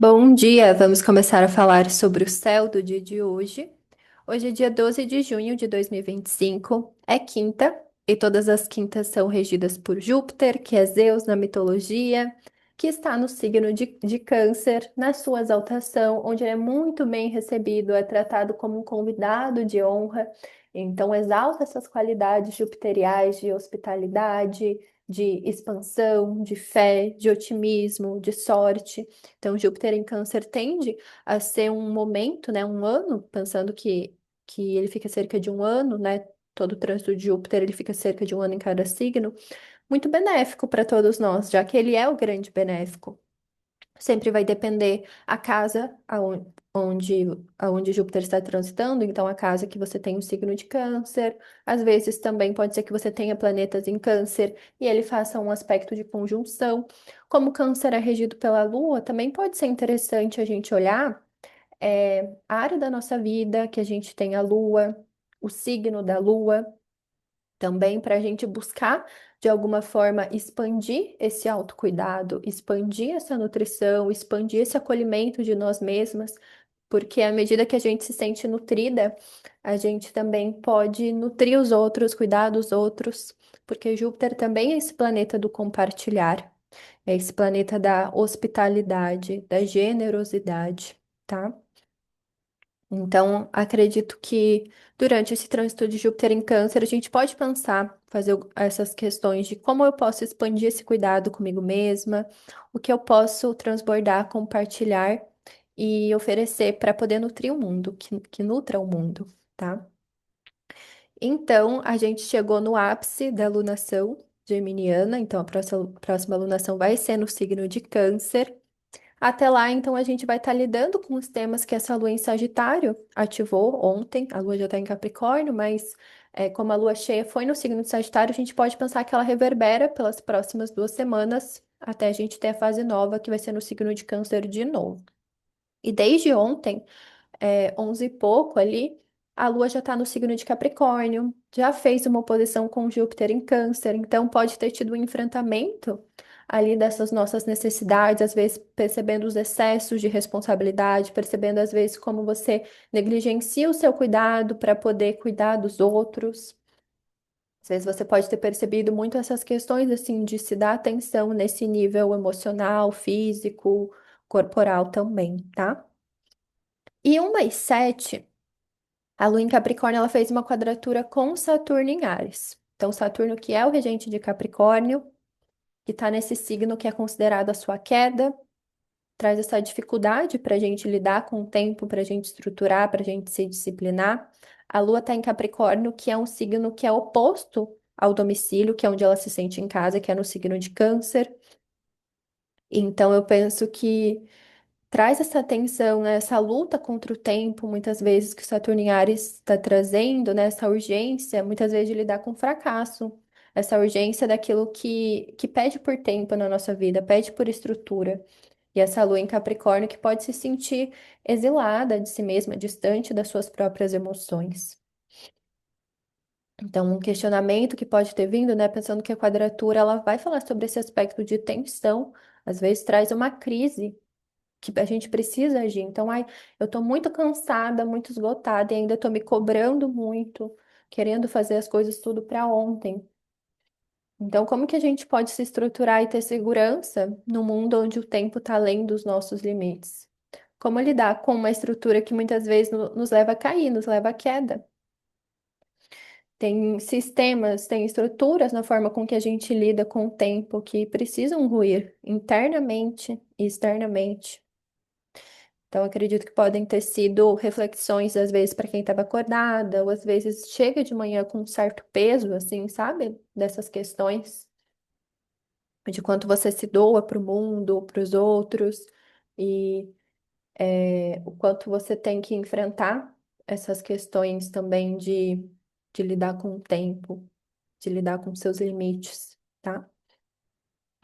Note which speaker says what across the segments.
Speaker 1: Bom dia, vamos começar a falar sobre o céu do dia de hoje. Hoje é dia 12 de junho de 2025, é quinta, e todas as quintas são regidas por Júpiter, que é Zeus na mitologia, que está no signo de Câncer, na sua exaltação, onde ele é muito bem recebido, é tratado como um convidado de honra. Então, exalta essas qualidades jupiteriais de hospitalidade, de expansão, de fé, de otimismo, de sorte. Então, Júpiter em Câncer tende a ser um momento, né, um ano, pensando que ele fica cerca de um ano, né, todo o trânsito de Júpiter, ele fica cerca de um ano em cada signo, muito benéfico para todos nós, já que ele é o grande benéfico. Sempre vai depender a casa aonde Júpiter está transitando, então a casa que você tem o signo de Câncer. Às vezes também pode ser que você tenha planetas em Câncer e ele faça um aspecto de conjunção. Como Câncer é regido pela Lua, também pode ser interessante a gente olhar a área da nossa vida que a gente tem a Lua, o signo da Lua também para a gente buscar, de alguma forma, expandir esse autocuidado, expandir essa nutrição, expandir esse acolhimento de nós mesmas, porque à medida que a gente se sente nutrida, a gente também pode nutrir os outros, cuidar dos outros, porque Júpiter também é esse planeta do compartilhar, é esse planeta da hospitalidade, da generosidade, tá? Então, acredito que durante esse trânsito de Júpiter em Câncer, a gente pode pensar, fazer essas questões de como eu posso expandir esse cuidado comigo mesma, o que eu posso transbordar, compartilhar e oferecer para poder nutrir o mundo, que nutra o mundo, tá? Então, a gente chegou no ápice da lunação geminiana, então a próxima lunação vai ser no signo de Câncer. Até lá, então, a gente vai estar lidando com os temas que essa lua em Sagitário ativou ontem. A lua já está em Capricórnio, mas como a lua cheia foi no signo de Sagitário, a gente pode pensar que ela reverbera pelas próximas 2 semanas, até a gente ter a fase nova, que vai ser no signo de Câncer de novo. E desde ontem, 11 e pouco ali, a Lua já está no signo de Capricórnio, já fez uma oposição com Júpiter em Câncer, então pode ter tido um enfrentamento ali dessas nossas necessidades, às vezes percebendo os excessos de responsabilidade, percebendo às vezes como você negligencia o seu cuidado para poder cuidar dos outros. Às vezes você pode ter percebido muito essas questões assim de se dar atenção nesse nível emocional, físico, corporal também, tá? E 1/7 a Lua em Capricórnio, ela fez uma quadratura com Saturno em Áries. Então, Saturno, que é o regente de Capricórnio, que está nesse signo que é considerado a sua queda, traz essa dificuldade para a gente lidar com o tempo, para a gente estruturar, para a gente se disciplinar. A Lua está em Capricórnio, que é um signo que é oposto ao domicílio, que é onde ela se sente em casa, que é no signo de Câncer. Então, eu penso que traz essa tensão, né, essa luta contra o tempo, muitas vezes que o Saturno em Ares está trazendo, né, essa urgência, muitas vezes de lidar com fracasso, essa urgência daquilo que pede por tempo na nossa vida, pede por estrutura. E essa lua em Capricórnio que pode se sentir exilada de si mesma, distante das suas próprias emoções. Então, um questionamento que pode ter vindo, né, pensando que a quadratura ela vai falar sobre esse aspecto de tensão, às vezes traz uma crise que a gente precisa agir. Então, ai, eu tô muito cansada, muito esgotada e ainda tô me cobrando muito, querendo fazer as coisas tudo para ontem. Então, como que a gente pode se estruturar e ter segurança no mundo onde o tempo está além dos nossos limites? Como lidar com uma estrutura que muitas vezes nos leva a cair, nos leva à queda? Tem sistemas, tem estruturas na forma com que a gente lida com o tempo que precisam ruir internamente e externamente. Então, acredito que podem ter sido reflexões, às vezes, para quem estava acordada, ou às vezes chega de manhã com um certo peso, assim, sabe? Dessas questões, de quanto você se doa para o mundo, para os outros, e o quanto você tem que enfrentar essas questões também de lidar com o tempo, de lidar com seus limites, tá?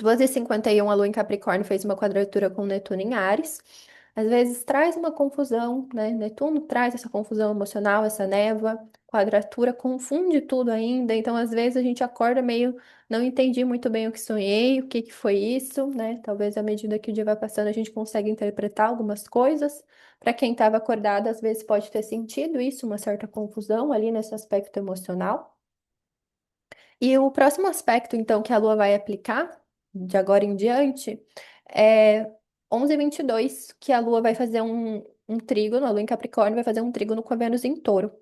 Speaker 1: 2h51, a Lua em Capricórnio fez uma quadratura com Netuno em Áries. Às vezes traz uma confusão, né? Netuno traz essa confusão emocional, essa névoa, quadratura confunde tudo ainda. Então, às vezes a gente acorda meio, não entendi muito bem o que sonhei, o que que foi isso, né? Talvez à medida que o dia vai passando a gente consegue interpretar algumas coisas. Para quem estava acordado, às vezes pode ter sentido isso, uma certa confusão ali nesse aspecto emocional. E o próximo aspecto, então, que a Lua vai aplicar, de agora em diante, é 11h22, que a Lua vai fazer um trígono, a Lua em Capricórnio vai fazer um trígono com a Vênus em Touro.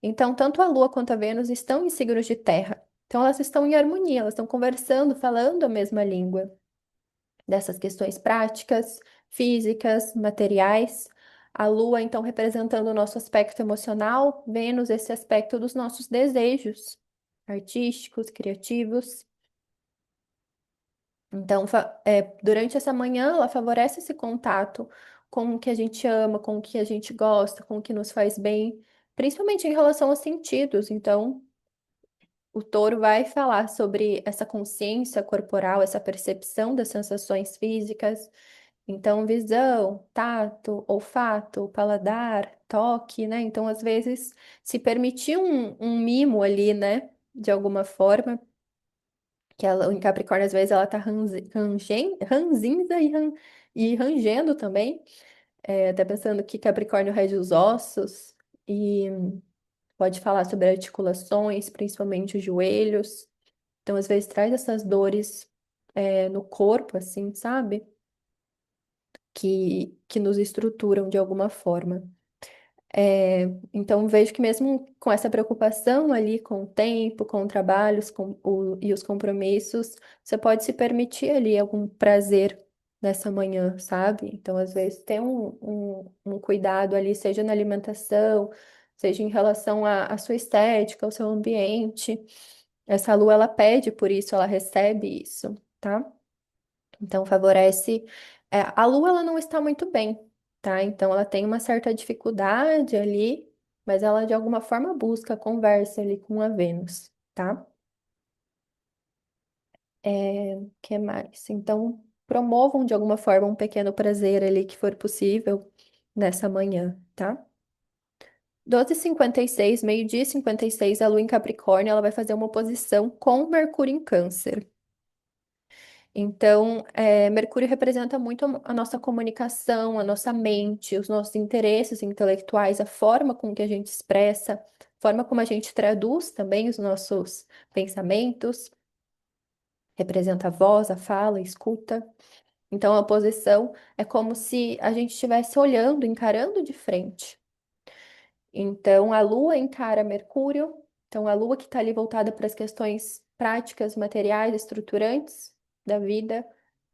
Speaker 1: Então, tanto a Lua quanto a Vênus estão em signos de terra. Então, elas estão em harmonia, elas estão conversando, falando a mesma língua dessas questões práticas, físicas, materiais. A Lua, então, representando o nosso aspecto emocional, Vênus, esse aspecto dos nossos desejos artísticos, criativos. Então, durante essa manhã, ela favorece esse contato com o que a gente ama, com o que a gente gosta, com o que nos faz bem, principalmente em relação aos sentidos. Então, o touro vai falar sobre essa consciência corporal, essa percepção das sensações físicas. Então, visão, tato, olfato, paladar, toque, né? Então, às vezes, se permitir um mimo ali, né? De alguma forma, que ela, em Capricórnio, às vezes, ela tá ranzinza e rangendo também. Até pensando que Capricórnio rege os ossos e pode falar sobre articulações, principalmente os joelhos. Então, às vezes, traz essas dores, no corpo, assim, sabe? Que nos estruturam de alguma forma. Então, vejo que mesmo com essa preocupação ali com o tempo, com o trabalho e os compromissos, você pode se permitir ali algum prazer nessa manhã, sabe? Então, às vezes, ter um cuidado ali, seja na alimentação, seja em relação à sua estética, ao seu ambiente. Essa lua, ela pede por isso, ela recebe isso, tá? Então, favorece. A Lua, ela não está muito bem, tá? Então, ela tem uma certa dificuldade ali, mas ela de alguma forma busca conversa ali com a Vênus, tá? Que mais? Então, promovam de alguma forma um pequeno prazer ali que for possível nessa manhã, tá? 12h56, meio-dia e 56, a Lua em Capricórnio, ela vai fazer uma oposição com Mercúrio em Câncer. Então, Mercúrio representa muito a nossa comunicação, a nossa mente, os nossos interesses intelectuais, a forma com que a gente expressa, a forma como a gente traduz também os nossos pensamentos, representa a voz, a fala, a escuta. Então, a oposição é como se a gente estivesse olhando, encarando de frente. Então, a Lua encara Mercúrio. Então, a Lua que está ali voltada para as questões práticas, materiais, estruturantes da vida,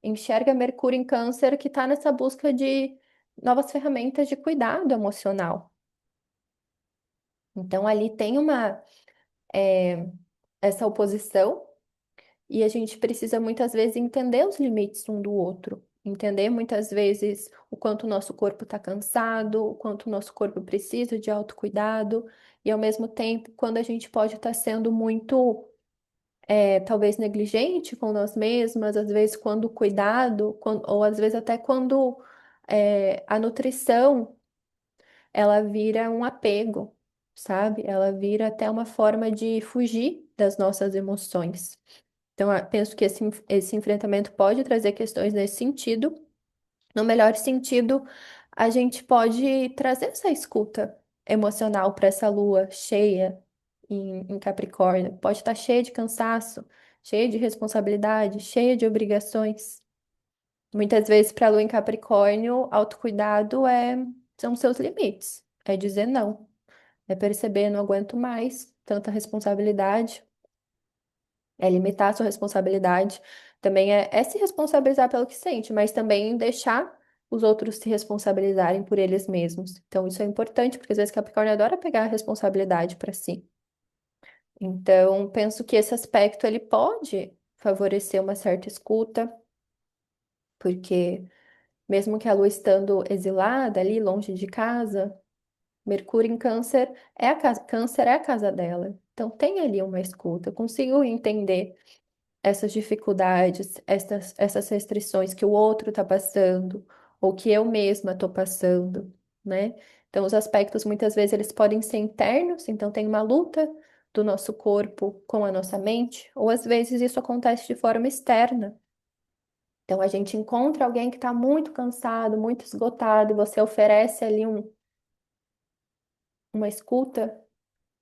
Speaker 1: enxerga Mercúrio em Câncer, que está nessa busca de novas ferramentas de cuidado emocional. Então, ali tem essa oposição. E a gente precisa muitas vezes entender os limites um do outro, entender muitas vezes o quanto o nosso corpo está cansado, o quanto o nosso corpo precisa de autocuidado, e ao mesmo tempo, quando a gente pode estar sendo muito, talvez negligente com nós mesmas, às vezes quando o cuidado, ou às vezes até quando a nutrição ela vira um apego, sabe? Ela vira até uma forma de fugir das nossas emoções. Então, penso que esse enfrentamento pode trazer questões nesse sentido. No melhor sentido, a gente pode trazer essa escuta emocional para essa lua cheia em Capricórnio. Pode estar cheia de cansaço, cheia de responsabilidade, cheia de obrigações. Muitas vezes, para a lua em Capricórnio, autocuidado são seus limites. É dizer não. É perceber, não aguento mais tanta responsabilidade. É limitar a sua responsabilidade, também é se responsabilizar pelo que sente, mas também deixar os outros se responsabilizarem por eles mesmos. Então, isso é importante, porque às vezes Capricórnio adora pegar a responsabilidade para si. Então, penso que esse aspecto ele pode favorecer uma certa escuta, porque mesmo que a Lua estando exilada ali, longe de casa, Mercúrio em Câncer Câncer é a casa dela. Então, tem ali uma escuta. Eu consigo entender essas dificuldades, essas restrições que o outro está passando, ou que eu mesma estou passando, né? Então, os aspectos muitas vezes eles podem ser internos, então tem uma luta do nosso corpo com a nossa mente, ou às vezes isso acontece de forma externa. Então, a gente encontra alguém que está muito cansado, muito esgotado, e você oferece ali uma escuta,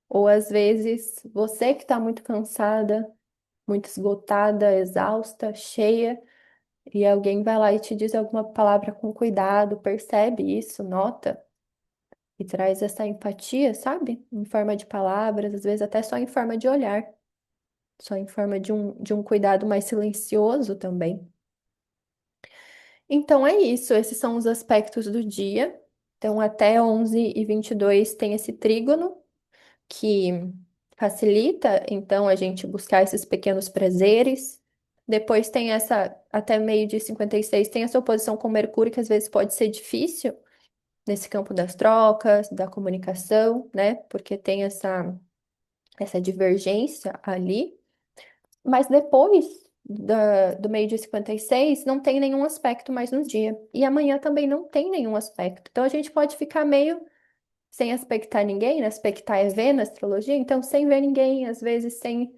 Speaker 1: ou às vezes você que está muito cansada, muito esgotada, exausta, cheia, e alguém vai lá e te diz alguma palavra com cuidado, percebe isso, nota e traz essa empatia, sabe? Em forma de palavras, às vezes até só em forma de olhar, só em forma de um cuidado mais silencioso também. Então é isso, esses são os aspectos do dia. Então, até 11h22 tem esse trígono que facilita, então, a gente buscar esses pequenos prazeres. Depois tem essa, até meio-dia e 56, tem essa oposição com Mercúrio, que às vezes pode ser difícil nesse campo das trocas, da comunicação, né? Porque tem essa divergência ali. Mas depois do meio-dia e 56, não tem nenhum aspecto mais no dia. E amanhã também não tem nenhum aspecto. Então a gente pode ficar meio sem aspectar ninguém, né? Aspectar é ver na astrologia, então sem ver ninguém, às vezes sem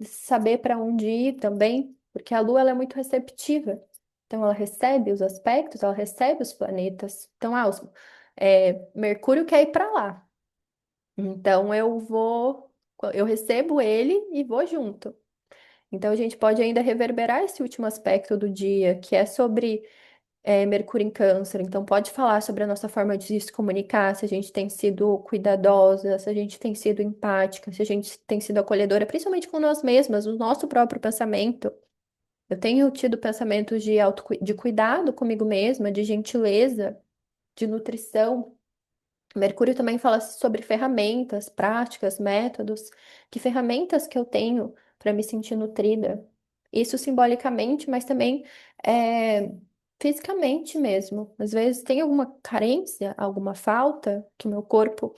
Speaker 1: saber para onde ir também, porque a Lua ela é muito receptiva. Então ela recebe os aspectos, ela recebe os planetas. Então, Mercúrio quer ir para lá. Então eu recebo ele e vou junto. Então a gente pode ainda reverberar esse último aspecto do dia, que é sobre Mercúrio em Câncer. Então, pode falar sobre a nossa forma de se comunicar, se a gente tem sido cuidadosa, se a gente tem sido empática, se a gente tem sido acolhedora, principalmente com nós mesmas, no nosso próprio pensamento. Eu tenho tido pensamentos de cuidado comigo mesma, de gentileza, de nutrição. Mercúrio também fala sobre ferramentas, práticas, métodos. Que ferramentas que eu tenho para me sentir nutrida? Isso simbolicamente, mas também é, fisicamente mesmo. Às vezes tem alguma carência, alguma falta que o meu corpo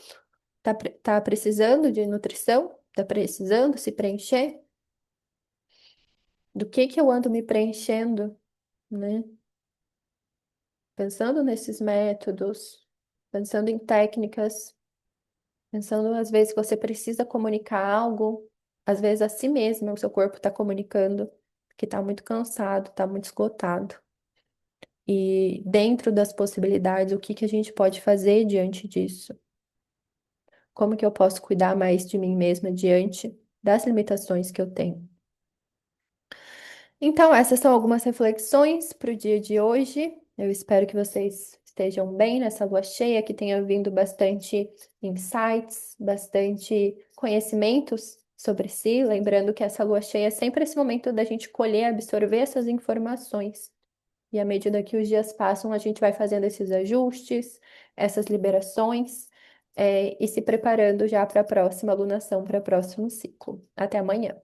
Speaker 1: tá precisando de nutrição, tá precisando se preencher. Do que eu ando me preenchendo, né? Pensando nesses métodos, pensando em técnicas. Pensando, às vezes, que você precisa comunicar algo, às vezes a si mesmo, o seu corpo está comunicando que está muito cansado, está muito esgotado. E dentro das possibilidades, o que que a gente pode fazer diante disso? Como que eu posso cuidar mais de mim mesma diante das limitações que eu tenho? Então, essas são algumas reflexões para o dia de hoje. Eu espero que vocês estejam bem nessa lua cheia, que tenha vindo bastante insights, bastante conhecimentos sobre si. Lembrando que essa lua cheia é sempre esse momento da gente colher, absorver essas informações. E à medida que os dias passam, a gente vai fazendo esses ajustes, essas liberações, e se preparando já para a próxima alunação, para o próximo ciclo. Até amanhã.